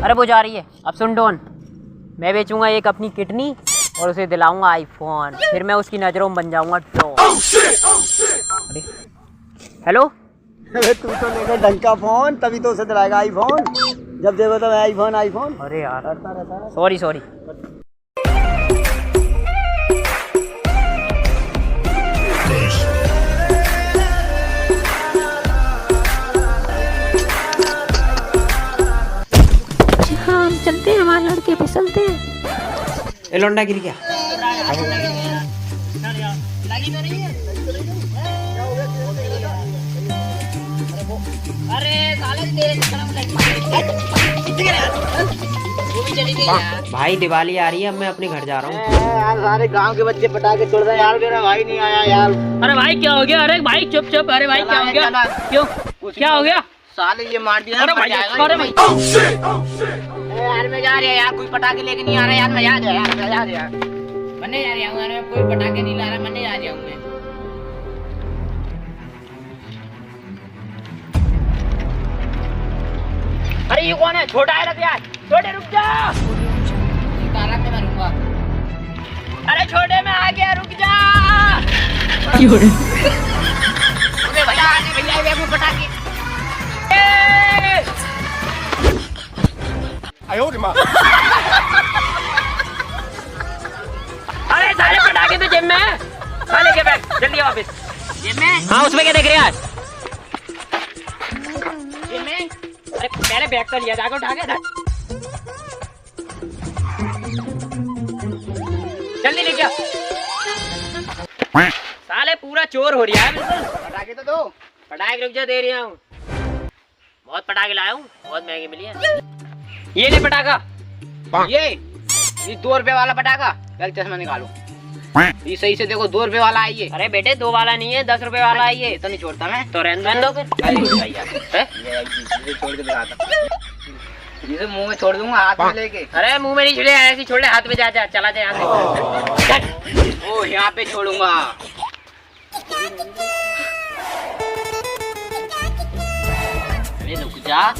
अरे वो जा रही है। अब सुन डॉन, मैं बेचूंगा एक अपनी किडनी और उसे दिलाऊंगा आईफोन, फिर मैं उसकी नजरों में बन जाऊंगा डॉन। अरे हेलो, अरे तू तो लेगा ढंग का फोन, तभी तो उसे दिलाएगा आईफोन। जब देखो तो आईफोन आईफोन अरे यार करता रहता है। Sorry sorry. हाँ चलते हैं, हमारे लड़के फिसलते हैं। ए लौंडा गिर गया। भाई दिवाली आ रही है, अब मैं अपने घर जा रहा हूँ। यार सारे गांव के बच्चे पटाखे छोड़ रहे हैं यार, मेरा भाई नहीं आया यार। अरे भाई क्या हो गया? अरे भाई चुप चुप। अरे भाई क्या हो गया? क्यों क्या हो गया? साले ये मार दिया। अरे भाई यार मैं जा रहा यार, कोई पटाखे लेके नहीं आ रहा यार, मैं जा रहा यार, मैं जा रहा यार, मन्ने जा रहा हूँ यार, कोई पटाखे नहीं ला रहा, मन्ने जा रहा हूँ मैं। अरे ये कौन है? छोटा है रख यार, छोटे रुक जा। तारा में मरूंगा। अरे छोटे में आ गया, रुक जा। अरे भैया भैया वो पटाखे। अरे सारे पटाखे तो जिम में है। साले के बैग जल्दी वापस। जिम में? हाँ उसमें क्या देख रहे यार? जिम में? अरे पहले बैग तो लिया, जाकर उठा के था। जल्दी लेके आ। साले पूरा चोर हो रहा है बिल्कुल। पटाखे तो दो। पटाखे रुक जा, दे रहा हूँ। बहुत पटाखे लाया हूँ, बहुत महंगे मिली है। ये ले पटाखा। ये 2 रुपए वाला पटाखा। चल चश्मा निकालो। ये सही से देखो, 2 रुपए वाला है ये। अरे बेटे 2 वाला नहीं है, 10 रुपए वाला है ये। तो नहीं छोड़ता मैं। तो रहने दो फिर। ये छोड़ के दिखाता। इसे मुंह में छोड़ दूंगा, हाथ में लेके। अरे मुंह में नहीं छोड़े, ऐसे छोड़ ले, हाथ में जा जा, चला जा यहाँ से। ओ यहाँ पे छोड़ूंगा। अरे रुक जा।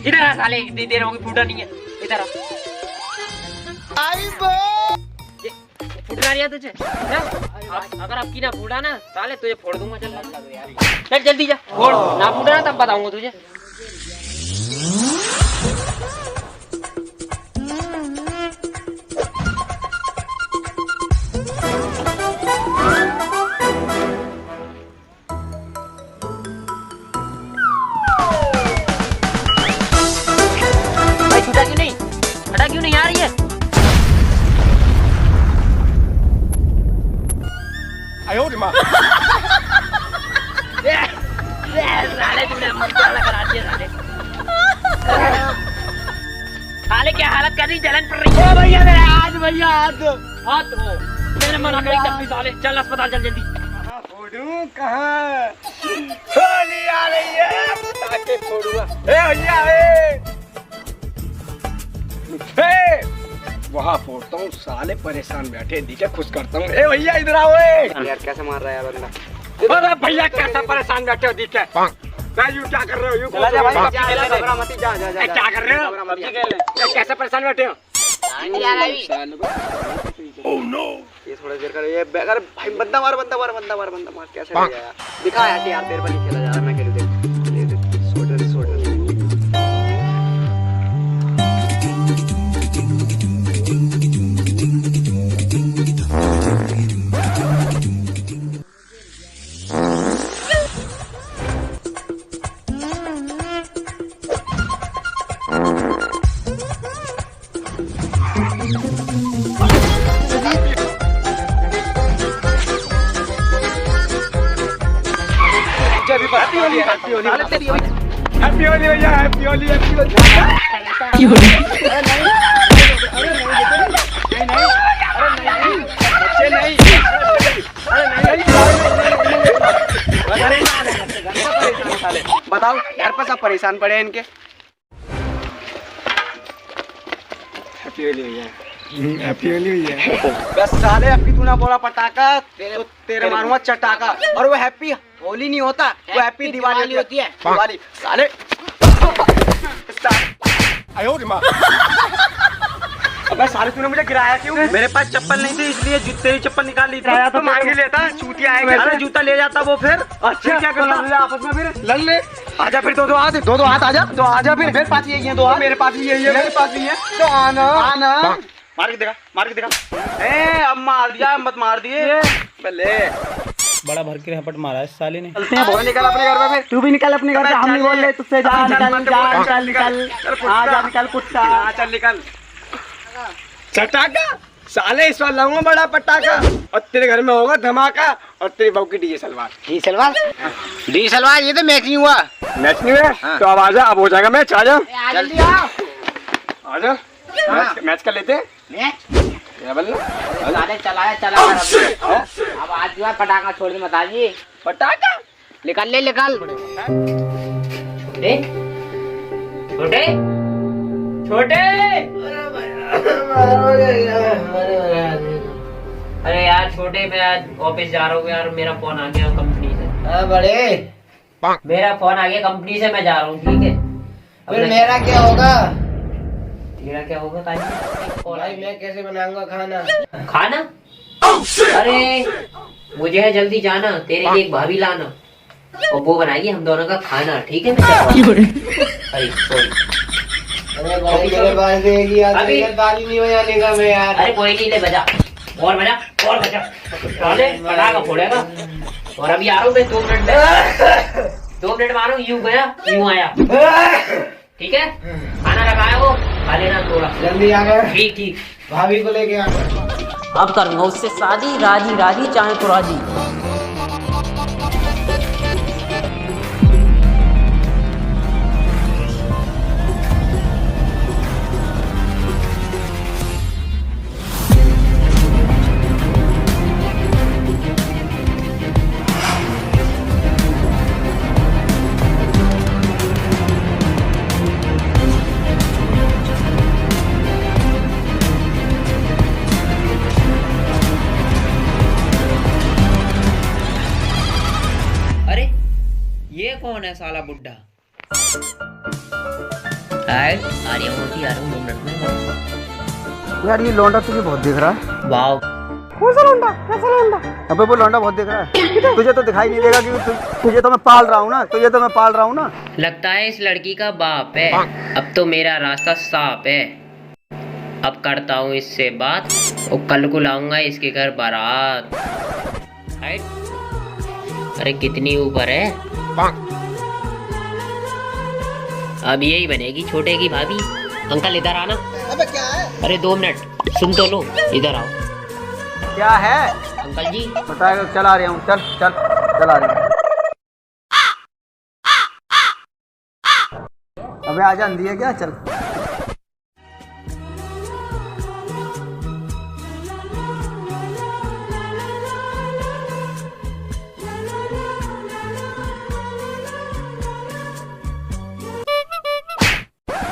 इधर आ साले, इतनी देर होगी, फूटा नहीं है। इधर आ। फूटना नहीं है तुझे? अगर अब की ना फूटा ना साले, तुझे फोड़ दूंगा। चल जल्दी जा, फोड़। ना फूटा ना तब बताऊंगा तुझे। भाई छूटा क्यों नहीं? हटा क्यों नहीं आ रही है? साले तुमने मसाला करा दिया साले। साले क्या हालत कर दी, जलन पड़ रही है। भैया मेरा हाथ, भैया हाथ। हाथ हो, मैंने मना करी तब भी साले। चल अस्पताल चल जल्दी। फोड़ूं कहाँ? होली आ रही है, पटाखे फोड़ूंगा। भैया वहाँ फोड़ता हूँ, साले परेशान बैठे दिखे, खुश करता हूँ। ए भैया इधर आओ। यार कैसे मार रहा है बंदा? अरे भैया कैसा परेशान बैठे हो दिखे? यू क्या कर रहे हो? यू चला जा भाई, घबरा मत, जा जा जा। क्या कर रहे हो? कैसे परेशान बैठे हो? ओह नो, ये थोड़ा देर कर। ये अगर भाई बंदा मार कैसे दिखा यार, तेरे पर खेला जा रहा। मैं कह रही देख भी हैप्पी होली भैया, हैप्पी होली, हैप्पी होली। बताओ घर पर सब परेशान पड़े हैं इनके। हैप्पी होली भैया, हैप्पी होली भैया। बस साले अभी तू ना बोला पटाखा तेरे मारूंगा चटाका। और वो हैप्पी होली नहीं होता, वो हैप्पी दिवाली होती है। दिवाली साले। अबे साले तूने मुझे गिराया क्यों? मेरे पास चप्पल नहीं थी इसलिए तेरी चप्पल निकाल ली थी। तो मांग ही लेता, चूतिया आएगा। अरे जूता ले जाता वो फिर। अच्छा क्या करता आपस में फिर? लड़ ले। आजा फिर, दो हाथ आजा। तो आजा फिर। मेरे पास यही है दो हाथ। मेरे पास भी यही है। मेरे पास भी है। तो आना। मार के दिखा। ए अब मार दिया, मत मार दिए। बल्ले बड़ा भर के रपट मारा है इस साले ने। चलते हैं, बहुत निकल अपने घर में फिर। तू भी निकल अपने घर से। हम नहीं बोल रहे तुझसे। जा निकल। आजा निकल कुत्ता। चल निकल। चटाका साले इस बार लाऊंगा बड़ा पटाखा और तेरे घर में होगा धमाका। और तेरी बहू की डी सलवार। डी सलवार ये तो मैच नहीं हुआ। मैच नहीं हुआ तो अब आजा, अब हो जाएगा मैच। आजा जल्दी आओ। आजा मैच कर लेते हैं। चला अब आज जो है पटाखा छोड़ दे मता जी। पटाखा निकल। छोटे अरे यार छोटे, मैं आज ऑफिस जा रहा हूँ यार। मेरा फोन आ गया कंपनी से। बड़े मेरा फोन आ गया कंपनी से, मैं जा रहा हूँ। ठीक है फिर मेरा क्या होगा? तेरा क्या होगा? भाई मैं कैसे बनाऊंगा खाना? अरे मुझे है जल्दी जाना, तेरे लिए एक भाभी लाना और वो बनाएगी हम दोनों का खाना। ठीक है अरे सॉरी। अरे नहीं हो जाने का मैं यार। अरे कोई नहीं, ले बजा और बजा पटाखा फोड़ेगा। और अभी आ रहा हूँ मैं 2 मिनट में। 2 मिनट में आ रहा हूँ। यूं गया यूं आया। ठीक है खाना रखा है वो, खा लेना थोड़ा। जल्दी आ गए। ठीक भाभी को लेके आ। अब करूंगा उससे शादी। राजी चाहे तो राजी। ये कौन है साला बुड्ढा? आ रहा हूँ 2 मिनट में। यार ये लौंडा तुझे बहुत दिख रहा है। वाओ कैसा लौंडा? अबे वो लौंडा बहुत दिख रहा है। तुझे तो दिखाई नहीं देगा क्योंकि तुझे तो मैं पाल रहा हूँ ना। लगता है इस लड़की का बाप है। अब तो मेरा रास्ता साफ है। अब करता हूँ इससे बात और कल को लाऊंगा इसके घर बारात। अरे कितनी ऊपर है। अब यही बनेगी छोटे की भाभी। अंकल इधर आना। अबे क्या है? अरे 2 मिनट सुन तो लो, इधर आओ। क्या है अंकल जी? बताएगा। चला रहा हूँ। चल आ रहा हूँ। अबे आजा, अंधी है क्या? चल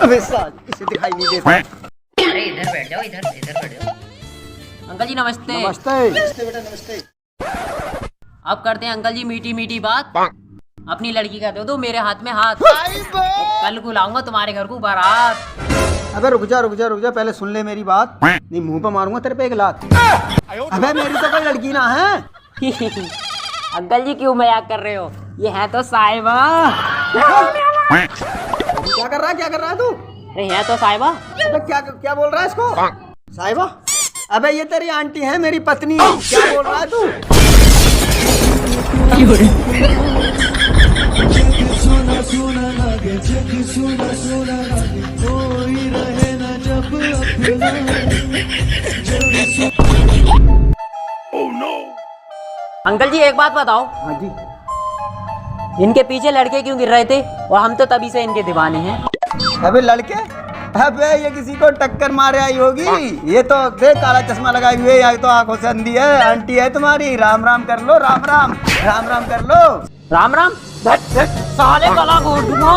अबे साल इसे दिखाई नहीं देता। अरे इधर बैठ जाओ। अंकल जी नमस्ते। नमस्ते बेटा, नमस्ते। अब करते हैं अंकल जी मीठी बात। अपनी लड़की का दे दो मेरे हाथ में हाथ। कल को लाऊंगा तुम्हारे घर को बारात। अबे रुक जा, पहले सुन ले मेरी बात। नहीं मुंह पे मारूंगा तेरे पे एक लात। अबे मेरी तो कोई लड़की ना है। अंकल जी क्यों मजाक कर रहे हो? ये है तो साहिबा। क्या कर रहा है तू? अरे है तो साहिबा। अबे क्या बोल रहा है इसको? साहिबा? अबे ये तेरी आंटी है, मेरी पत्नी। क्या बोल रहा है तू? अंकल जी एक बात बताओ। हाँ जी। इनके पीछे लड़के क्यों गिर रहे थे और हम तो तभी से इनके दीवाने हैं। अबे लड़के, अबे ये किसी को टक्कर मारे आई होगी। ये तो देख काला चश्मा लगाई हुई है, तो आंखों से अंधी है। आंटी है तुम्हारी, राम राम कर लो, राम राम राम राम कर लो। राम राम साले गला घोट दूंगा।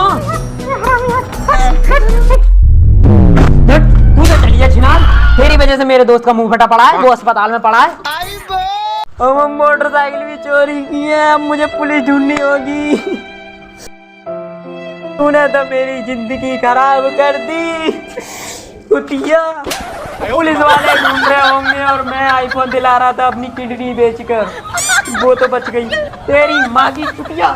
तू तो चलिए छिनाल, तेरी वजह से मेरे दोस्त का मुंह फटा पड़ा है, वो अस्पताल में पड़ा है। अब मोटरसाइकिल भी चोरी की है, अब मुझे पुलिस ढूंढनी होगी। तूने तो मेरी जिंदगी खराब कर दी कुतिया। पुलिस वाले ढूंढ रहे होंगे और मैं आईफोन दिला रहा था अपनी किडनी बेचकर, वो तो बच गई। तेरी माँ की कुतिया।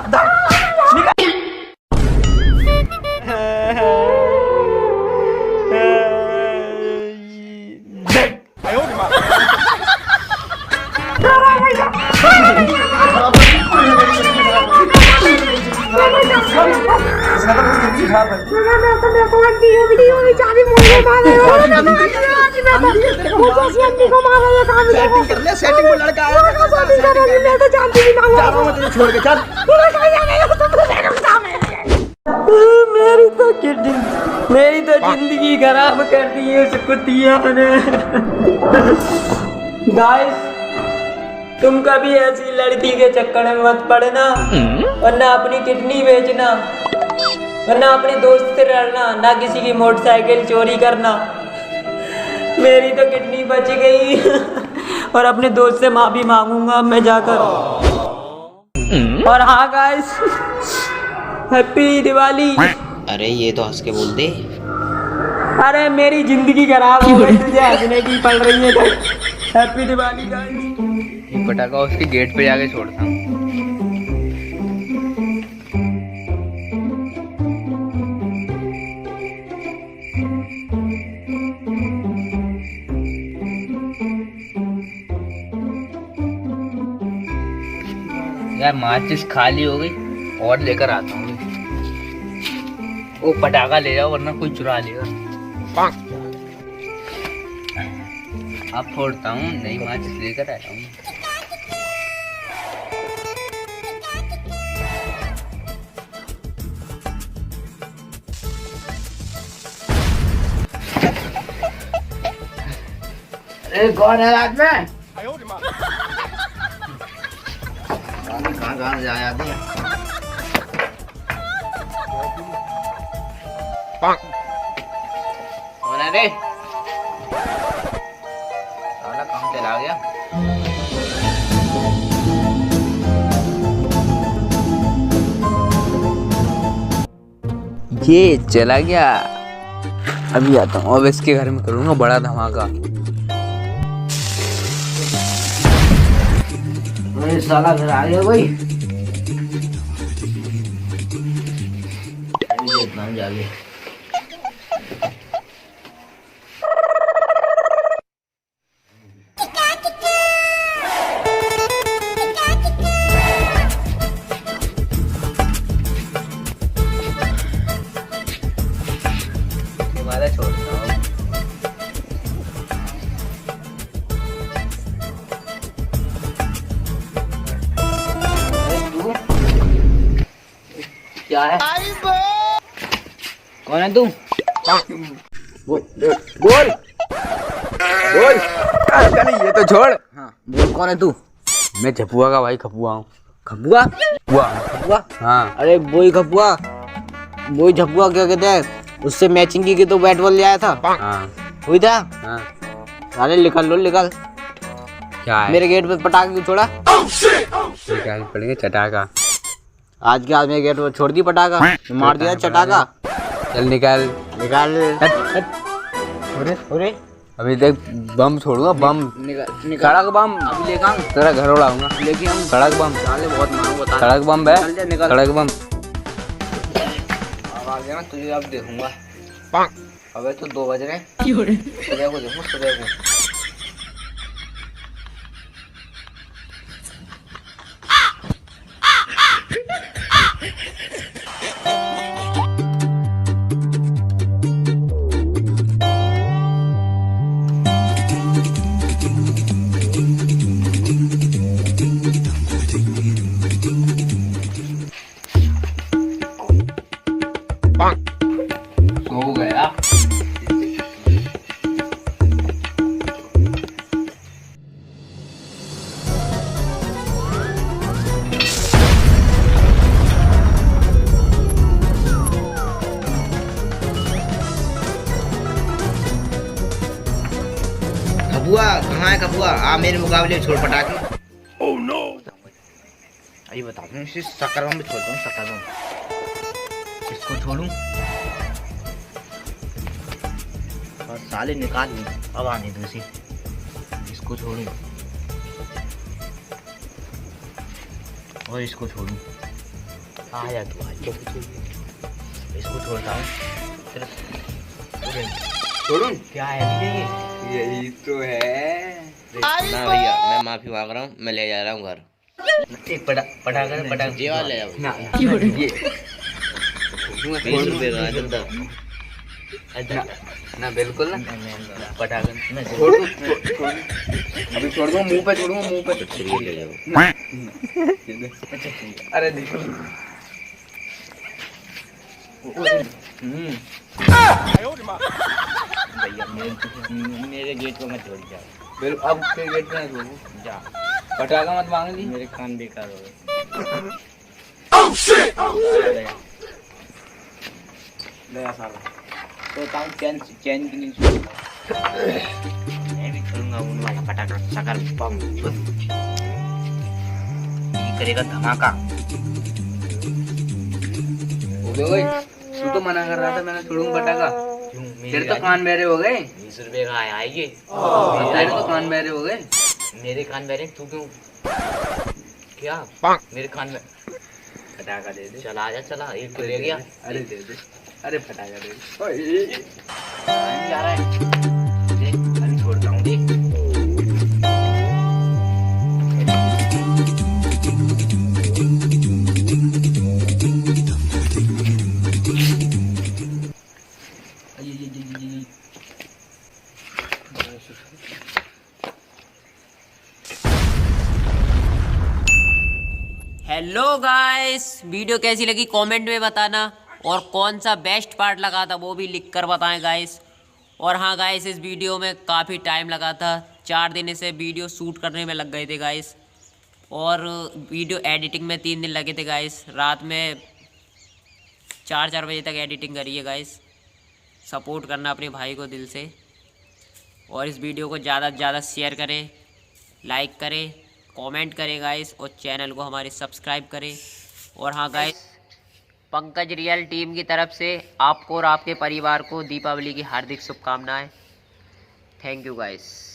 सेटिंग में लड़का आया छोड़ के चल। मेरी तो जिंदगी खराब कर दी है उस कुतिया ने। गाइस, तुम कभी ऐसी लड़की के चक्कर में मत पड़ना, वरना अपनी किडनी बेचना, वरना अपने दोस्त से लड़ना, ना किसी की मोटरसाइकिल चोरी करना। मेरी तो किडनी बच गई और अपने दोस्त से माफी मांगूंगा मैं जाकर। और हाँ गाइस, हैप्पी दिवाली। अरे ये तो हंस के बोल दे। अरे मेरी जिंदगी खराब हो गई, तुझे हंसने की पड़ रही है। Happy Diwali guys. पटाखा उसके गेट पे जाके छोड़ता हूँ। यार माचिस खाली हो गई और लेकर आता हूँ। वो पटाखा ले जाओ वरना कोई चुरा लेगा। अब फोड़ता हूँ, नई माचिस लेकर आया हूँ। अरे कौन है रात में? कहाँ जाया आदमी? कौन है रे? साला काम चला गया। ये चला गया। अभी आता हूँ, अब इसके घर में करूँगा बड़ा धमाका। साला घर आ गया भाई। जागे छोड़ता हूँ। क्या है? कौन है तू? बोल बोल बोल। ये तो छोड़। हाँ बोल, कौन है तू? मैं झपुआ का भाई खपुआ हूँ। खपुआ? खपुआ? हाँ। अरे वही खपुआ, वही झपुआ क्या कहते हैं, उससे मैचिंग की तो बैट बॉल ले आया था। हाँ हुई था। हाँ अरे निकल लो निकल। क्या है? मेरे गेट पे पटाखा क्यों छोड़ा? क्या पड़ेगा चटाका। आज के आज मेरे गेट पर छोड़ दी पटाखा, मार दिया चटाका। चल निकाल निकाल। अरे अभी देख बम छोड़ूंगा, बम सड़क बम अभी लेकर आऊं, तेरा घर उड़ाऊंगा लेके आऊं। सड़क बम बहुत मांग बता। सड़क बम है, सड़क बम। अब आ गया ना तुझे, अब देखूंगा। अबे तो 2 बज रहे। सुबह को देखो, सुबह को। खपुआ कहाँ है खपुआ? आ मेरे मुकाबले छोड़ पटाखे। Oh no. अभी बताता हूँ, सकरवा में छोड़ता हूँ, सकरवा में। इसको छोड़ूं और साले निकाल ली, अब आने दो इसे। इसको छोड़ूं और इसको छोड़ूं। आया तू आज इसको छोड़ता हूँ, छोड़ूं क्या है अभी? यही तो है ना भैया, मैं माफी मांग रहा हूँ, मैं ले जा रहा हूँ घर। एक पटाखा जेवा ले जाओ ना, ये 20 रुपए का चलता ना, बिल्कुल ना पटाखा ना छोड़ दूं, अभी छोड़ दूं, मुंह पे छोड़ूंगा, मुंह पे तो ले जाओ। अरे देखो भैया मेरे गेट को मत छोड़ जा, बिल्कुल अब के गेट पे छोड़ू जा, पटाखा मत मांग ली, मेरे कान बेकार हो गए। ले साला तो ताऊ चैन चैन की नहीं मैं भी छोड़ूंगा उन वाला पटाखा, सकल बम ये करेगा धमाका। ओए तू तो मना कर रहा था, मैंने छोड़ूंगा पटाखा, तेरे तो कान बहरे हो गए। 20 रुपए का आया ये, तेरे तो कान बहरे हो गए। मेरे कान बहरे तू क्यों क्या मेरे कान में? पटाखा दे दे, चला आजा, चला एक तो ले गया। अरे दे दे, अरे पटाखा दे दे, जा रहा है देख, अभी छोड़ता हूँ देख। हेलो गाइस, वीडियो कैसी लगी कमेंट में बताना, और कौन सा बेस्ट पार्ट लगा था वो भी लिख कर बताएं गाइस। और हाँ गाइस, इस वीडियो में काफ़ी टाइम लगा था, 4 दिन से वीडियो शूट करने में लग गए थे गाइस, और वीडियो एडिटिंग में 3 दिन लगे थे गाइस। रात में 4 बजे तक एडिटिंग करी है गाइस। सपोर्ट करना अपने भाई को दिल से, और इस वीडियो को ज़्यादा से ज़्यादा शेयर करें, लाइक करें, कमेंट करें गाइस, और चैनल को हमारे सब्सक्राइब करें। और हाँ गाइस, पंकज रियल टीम की तरफ से आपको और आपके परिवार को दीपावली की हार्दिक शुभकामनाएं। Thank you guys.